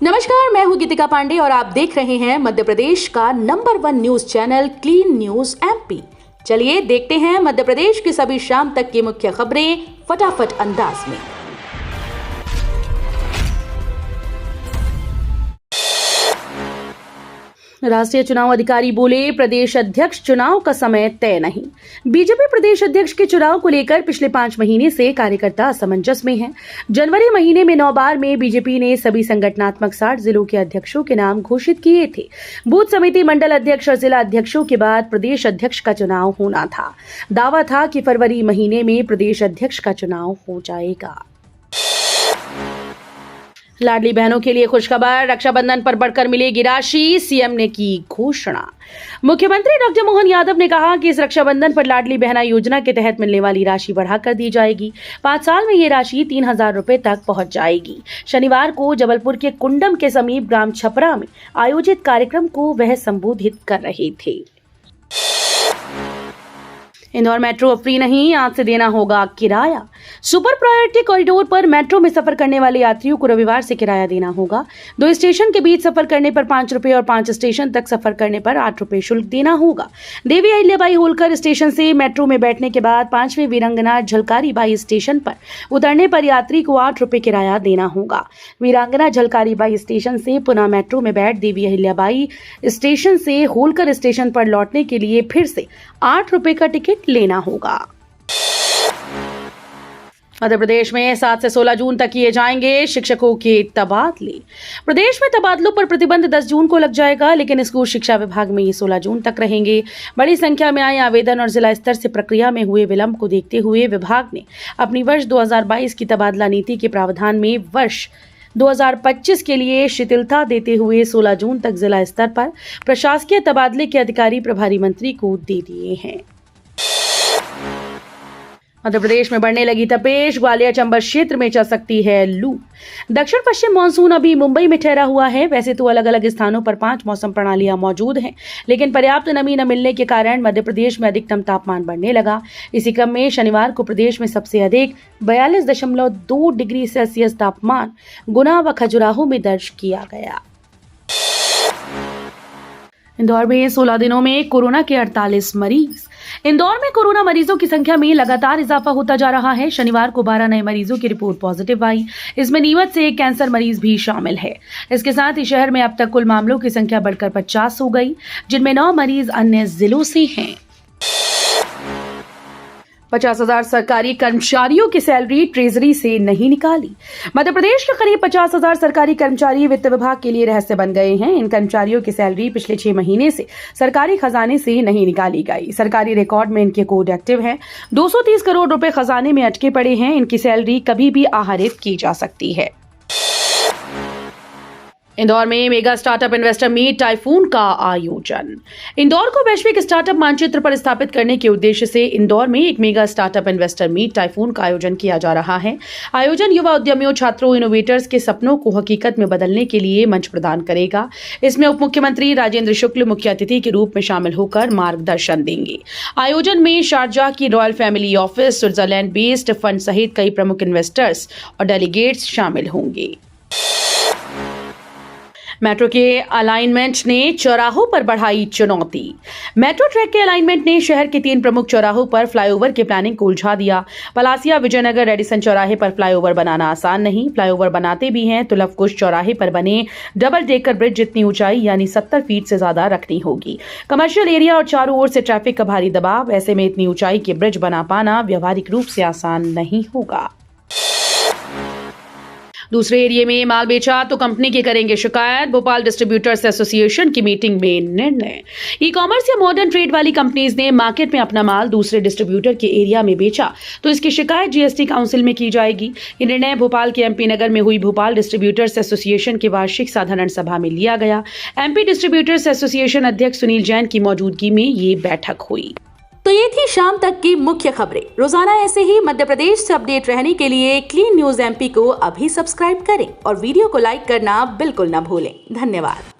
नमस्कार, मैं हूं गीतिका पांडे और आप देख रहे हैं मध्य प्रदेश का number 1 news channel clean news MP. चलिए देखते हैं मध्य प्रदेश की सभी शाम तक की मुख्य खबरें फटाफट अंदाज में। राष्ट्रीय चुनाव अधिकारी बोले, प्रदेश अध्यक्ष चुनाव का समय तय नहीं। बीजेपी प्रदेश अध्यक्ष के चुनाव को लेकर पिछले 5 महीने से कार्यकर्ता असमंजस में हैं। जनवरी महीने में नौबार में बीजेपी ने सभी संगठनात्मक 60 जिलों के अध्यक्षों के नाम घोषित किए थे। बूथ समिति, मंडल अध्यक्ष और जिला अध्यक्षों के बाद प्रदेश अध्यक्ष का चुनाव होना था। दावा था कि फरवरी महीने में प्रदेश अध्यक्ष का चुनाव हो जाएगा। लाडली बहनों के लिए खुशखबर, रक्षाबंधन पर बढ़कर मिलेगी राशि, सीएम ने की घोषणा। मुख्यमंत्री डॉक्टर मोहन यादव ने कहा कि इस रक्षाबंधन पर लाडली बहना योजना के तहत मिलने वाली राशि बढ़ाकर दी जाएगी। 5 साल में ये राशि 3000 रुपए तक पहुंच जाएगी। शनिवार को जबलपुर के कुंडम के समीप ग्राम छपरा में आयोजित कार्यक्रम को वह संबोधित कर रहे थे। इंदौर मेट्रो अब फ्री नहीं, आज से देना होगा किराया। सुपर प्रायोरिटी कॉरिडोर पर मेट्रो में सफर करने वाले यात्रियों को रविवार से किराया देना होगा। 2 स्टेशन के बीच सफर करने पर 5 रुपए और 5 स्टेशन तक सफर करने पर 8 रुपए शुल्क देना होगा। देवी अहिल्याबाई होलकर स्टेशन से मेट्रो में बैठने के बाद 5वें वीरांगना झलकारी बाई स्टेशन पर उतरने पर यात्री को 8 रुपए किराया देना होगा। वीरांगना झलकारी बाई स्टेशन से पुनः मेट्रो में बैठ देवी अहिल्याबाई स्टेशन से होलकर स्टेशन पर लौटने के लिए फिर से 8 रुपए का टिकट लेना होगा। मध्य प्रदेश में 7 से 16 जून तक किए जाएंगे शिक्षकों के तबादले। प्रदेश में तबादलों पर प्रतिबंध 10 जून को लग जाएगा, लेकिन स्कूल शिक्षा विभाग में ये 16 जून तक रहेंगे। बड़ी संख्या में आए आवेदन और जिला स्तर से प्रक्रिया में हुए विलंब को देखते हुए विभाग ने अपनी वर्ष 2022 की तबादला नीति के प्रावधान में वर्ष 2025 के लिए शिथिलता देते हुए 16 जून तक जिला स्तर पर प्रशासकीय तबादले के अधिकारी प्रभारी मंत्री को दे दिए हैं। मध्य प्रदेश में बढ़ने लगी तपेश, ग्वालियर चंबल क्षेत्र में चल सकती है लू। दक्षिण पश्चिम मानसून अभी मुंबई में ठहरा हुआ है। वैसे तो अलग अलग स्थानों पर 5 मौसम प्रणालियां मौजूद हैं, लेकिन पर्याप्त नमी न मिलने के कारण मध्य प्रदेश में अधिकतम तापमान बढ़ने लगा। इसी क्रम में शनिवार को प्रदेश में सबसे अधिक 42.2 डिग्री सेल्सियस तापमान गुना व खजुराहो में दर्ज किया गया। इंदौर में 16 दिनों में कोरोना के 48 मरीज। इंदौर में कोरोना मरीजों की संख्या में लगातार इजाफा होता जा रहा है। शनिवार को 12 नए मरीजों की रिपोर्ट पॉजिटिव आई। इसमें नीमच से एक कैंसर मरीज भी शामिल है। इसके साथ ही शहर में अब तक कुल मामलों की संख्या बढ़कर 50 हो गई, जिनमें 9 मरीज अन्य जिलों से हैं। 50,000 सरकारी कर्मचारियों की सैलरी ट्रेजरी से नहीं निकाली। मध्य प्रदेश के करीब 50,000 सरकारी कर्मचारी वित्त विभाग के लिए रहस्य बन गए हैं। इन कर्मचारियों की सैलरी पिछले 6 महीने से सरकारी खजाने से नहीं निकाली गई। सरकारी रिकॉर्ड में इनके कोड एक्टिव हैं। 230 करोड़ रुपए खजाने में अटके पड़े हैं। इनकी सैलरी कभी भी आहरित की जा सकती है। इंदौर में mega startup investor meet typhoon का आयोजन। इंदौर को वैश्विक स्टार्टअप मानचित्र पर स्थापित करने के उद्देश्य से इंदौर में एक mega startup investor meet typhoon का आयोजन किया जा रहा है। आयोजन युवा उद्यमियों, छात्रों, इनोवेटर्स के सपनों को हकीकत में बदलने के लिए मंच प्रदान करेगा। इसमें उप मुख्यमंत्री राजेंद्र शुक्ल मुख्य अतिथि के रूप में शामिल होकर मार्गदर्शन देंगे। आयोजन में शारजाह की royal family office, Switzerland based fund सहित कई प्रमुख इन्वेस्टर्स और डेलीगेट्स शामिल होंगे। मेट्रो के अलाइनमेंट ने चौराहों पर बढ़ाई चुनौती। मेट्रो ट्रैक के अलाइनमेंट ने शहर के 3 प्रमुख चौराहों पर फ्लाईओवर की प्लानिंग को उलझा दिया। पलासिया, विजयनगर, रेडिसन चौराहे पर फ्लाईओवर बनाना आसान नहीं। फ्लाईओवर बनाते भी हैं तो लवकुश चौराहे पर बने डबल डेकर ब्रिज जितनी ऊंचाई यानी 70 फीट से ज्यादा रखनी होगी। कमर्शियल एरिया और चारों ओर से ट्रैफिक का भारी दबाव, ऐसे में इतनी ऊंचाई के ब्रिज बना पाना व्यवहारिक रूप से आसान नहीं होगा। दूसरे एरिया में माल बेचा तो कंपनी की करेंगे शिकायत। भोपाल डिस्ट्रीब्यूटर्स एसोसिएशन की मीटिंग में निर्णय। ई कॉमर्स या मॉडर्न ट्रेड वाली कंपनीज ने मार्केट में अपना माल दूसरे डिस्ट्रीब्यूटर के एरिया में बेचा तो इसकी शिकायत जीएसटी काउंसिल में की जाएगी। ये निर्णय भोपाल के एमपी नगर में हुई भोपाल डिस्ट्रीब्यूटर्स एसोसिएशन की वार्षिक साधारण सभा में लिया गया। एमपी डिस्ट्रीब्यूटर्स एसोसिएशन अध्यक्ष सुनील जैन की मौजूदगी में ये बैठक हुई। तो ये थी शाम तक की मुख्य खबरें। रोजाना ऐसे ही मध्य प्रदेश से अपडेट रहने के लिए क्लीन न्यूज एमपी को अभी सब्सक्राइब करें और वीडियो को लाइक करना बिल्कुल न भूलें। धन्यवाद।